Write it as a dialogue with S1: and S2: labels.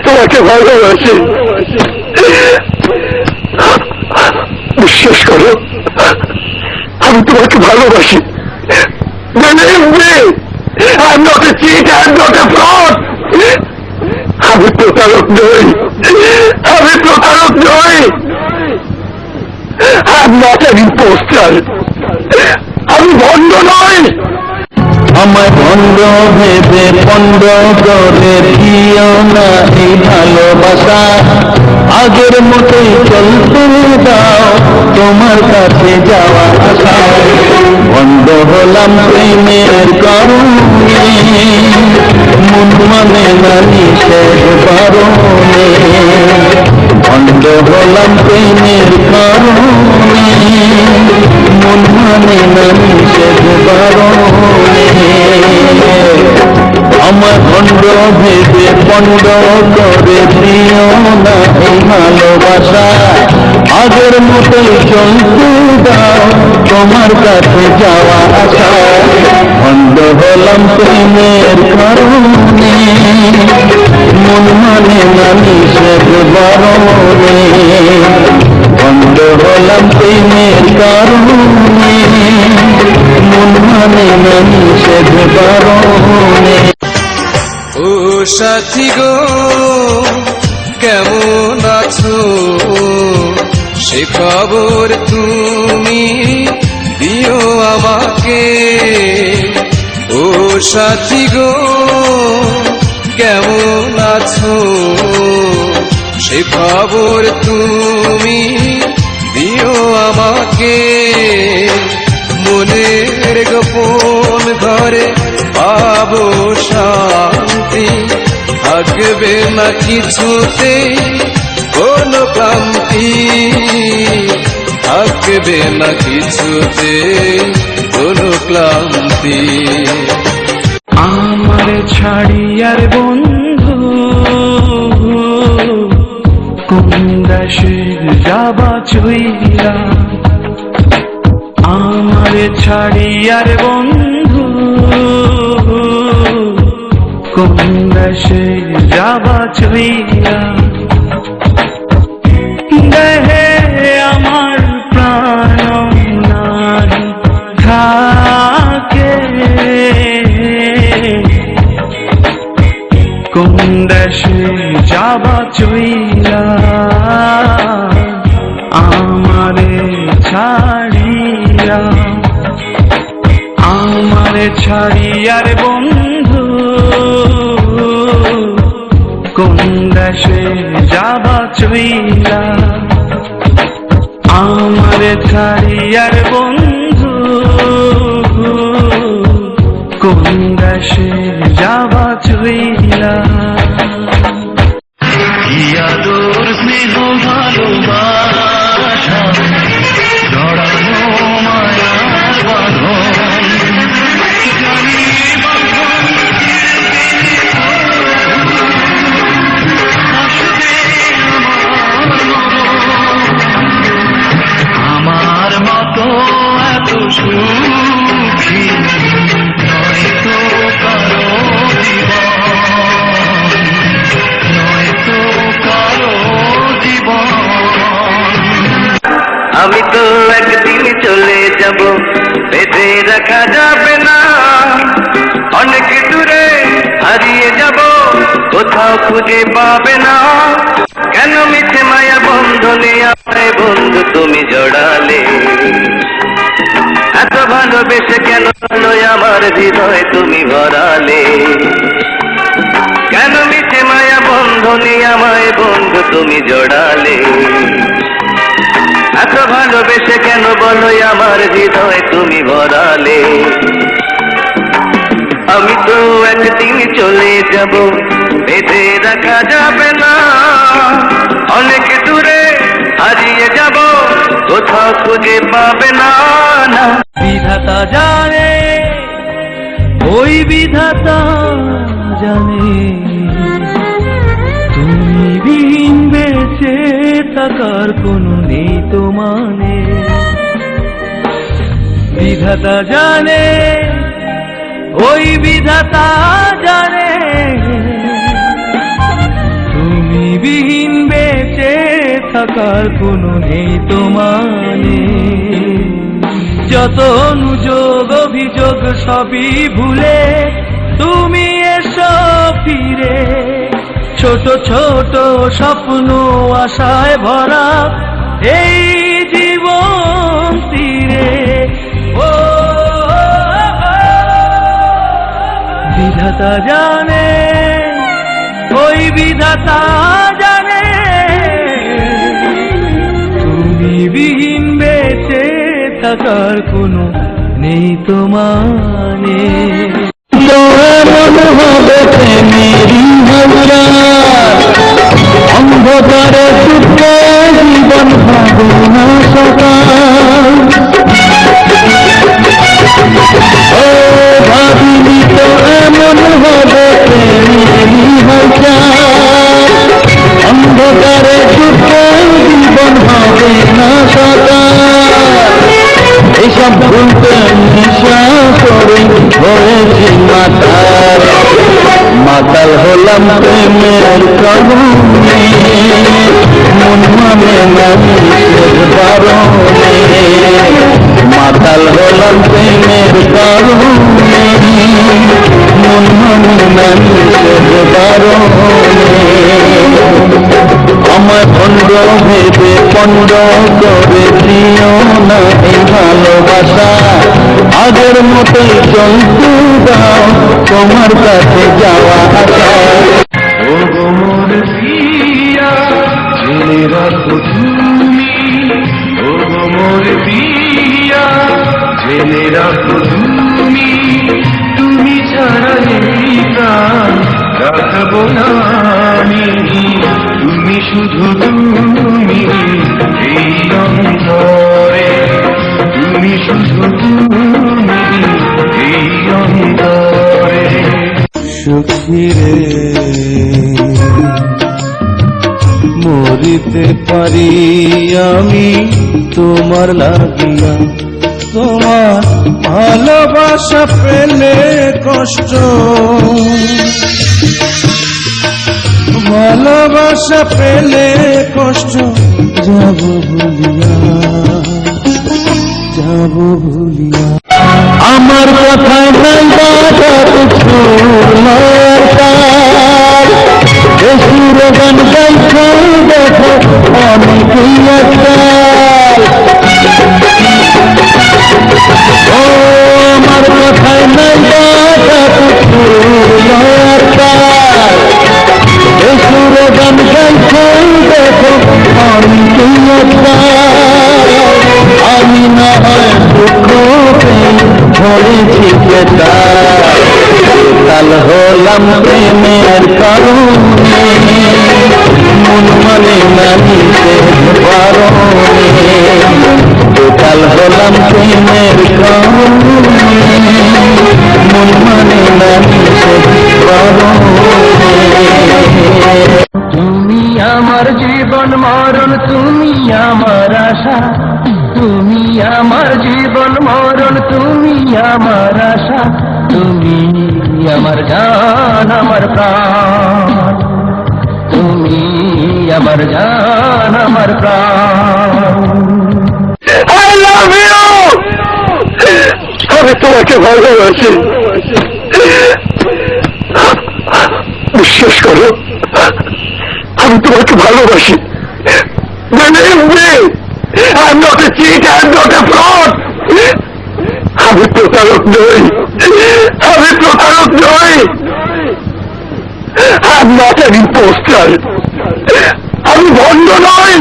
S1: তোমাকে ভালোবাসি। বিশ্বাস করো, আমি তোমাকে ভালোবাসি। Believe me, I'm not a cheat, I'm not a fraud. আমি প্রতারক নই, আমি প্রতারক নই। I'm not an imposter, আমি ভণ্ড নই।
S2: আমায় ভণ্ড ভেবে পণ্ড করে দিও না এই ভালোবাসা, আগের মতোই চলতে দাও তোমার কাছে যাওয়া আসা। ভণ্ড হলাম প্রেমের কারণে, মন মানে না নিষেধ বারণে। ভণ্ড হলাম প্রেমের কারণে, মন মানে না নিষেধ বারণে। আমার ভণ্ড ভেবে পণ্ড করে দিও না এই ভালোবাসা, আগের মতোই চলতে দাও তোমার কাছে যাওয়া আসা। ভণ্ড হলাম প্রেমের কারণে, মন মানে না নিষেধ বারণে। ভণ্ড হলাম প্রেমের কারণে, মন মানে না নিষেধ বারণে।
S3: ও সাথী গো কেমন আছো, সে খবর তুমি দিও আমাকে। ও সাথী গো কেমন আছো, সে খবর তুমি দিও আমাকে। মনের গোপন ঘরে পাবো শান্তি, থাকবে না কিছুতে কোনো ক্লান্তি, থাকবে না কিছুতে কোনো ক্লান্তি।
S4: আমার ছাড়িয়ার বন্ধু কোন দেশে যাবা চইলা, আমার ছাড়িয়ার বন্ধু কোন দেশে যাবা চইলা। দেহে আমার প্রাণ নাহি থাকে, কোন দেশে যাবা চইলা আমারে ছাড়িয়া। আমারে ছাড়িয়ার বন্ধু কোন দেশে যাবা চইলা, আমারে ছাড়িয়ার বন্ধু কোন দেশে যাবা চইলা।
S2: ইয়াদোর স্নেহ ভালোবাসা জড়ানো মায়ার বাঁধন, জানি বাঁধন আসবে আমার মতো এত সুখী নয়তো কারো জীবন, নয়তো কারো জীবন।
S5: আমি তো একদিন চলে যাব, বেঁধে রাখা যাবে না। অনেক দূরে হারিয়ে যাব, কোথাও খুঁজে পাবে না। কেন মিছে মায়া বন্ধনে আমায় বন্ধু তুমি জড়ালে, এত ভালোবেসে কেন আমার হৃদয় তুমি ভরালে। কেন মিছে মায়া বন্ধনে আমায় বন্ধু তুমি জড়ালে, এত ভালোবেসে কেন বলো আমার হৃদয় তুমি ভরালে। আমি তো একদিন চলে যাব, বেঁধে রাখা যাবে না। অনেক দূরে হারিয়ে যাব, কোথাও খুঁজে পাবে না।
S4: বিধাতা জানে, ওই বিধাতা জানে, তুমি বিহীন বেঁচে থাকার কোনো নেই তো মানে। বিধাতা জানে, ওই বিধাতা জানে, থাকার কোনো নেই তো মানে। যত অনুযোগ অভিযোগ সবই ভুলে তুমি এসো ফিরে, ছোট ছোট স্বপ্ন আশায় ভরা এই জীবন তীরে। ও বিধাতা জানে, ওই বিধাতা জানে, তুমি বিহীন বেঁচে থাকার কোনো নেই তো মানে।
S1: অন্ধকারে সুখে জীবন ভাবনা সকাল, ও ভাবিনি তো এমন হবে প্রেমেরই হালচাল। অন্ধকারে সুখে জীবন হবে না সকাল, এইসব ভুলতে নেশা করে হয়েছি মাতাল। মাতাল হলাম প্রেমের কারণে, মন মানে না নিষেধ বারণে। মাতাল হলাম প্রেমের কারণে, মন মানে না নিষেধ বারণে। আমার পণ্ড ভেবে পণ্ড করে দিও না এই ভালোবাসা, আগের মতোই চলতে দাও তোমার কাছে যাওয়া আসা।
S2: ও গো মোর পিয়া জেনে রাখো তুমি, ও গো মোর পিয়া জেনে রাখো তুমি, তুমি ছাড়া এই প্রাণ রাখবো না আমি। তুমি শুধু তুমি এই অন্তরে, তুমি শুধু তুমি এই অন্তরে।
S3: সুখীরে মরিতে পারি আমি তোমার লাগিয়া, তোমার ভালোবাসা পেলে কষ্ট, ভালোবাসা পেলে কষ্ট যাব ভুলিয়া, যাব ভুলিয়া।
S1: আমার কথায় নাই বাধা সুর তার, সুর গান গাইছে দেখো অনেকই আজকাল। ও আমার কথায় নাই বাধা সুর তার, সুর গান গাইছে দেখো অনেকই আজকাল। আমি না হয় দুঃখ হয়েছি বেতাল হলাম প্রেমের কারণে, মন মানে না নিষেধ বারণে। বেতাল হলাম প্রেমের কারণে, মন মানে না নিষেধ বারণে। তুমি আমার জীবন মরণ, তুমি আমার আশা, তুমি আমার জীবন মরণ, তুমি আমার আশা, তুমি আমার জান আমার প্রাণ, তুমি আমার জান আমার প্রাণ। I love you! আমি তোমাকে ভালোবাসি, বিশ্বাস করো আমি তোমাকে ভালোবাসি। Believe me, I'm not a cheat, I'm not a fraud. আমি প্রতারক নই, আমি প্রতারক নই। I'm not an imposter, আমি ভণ্ড নই।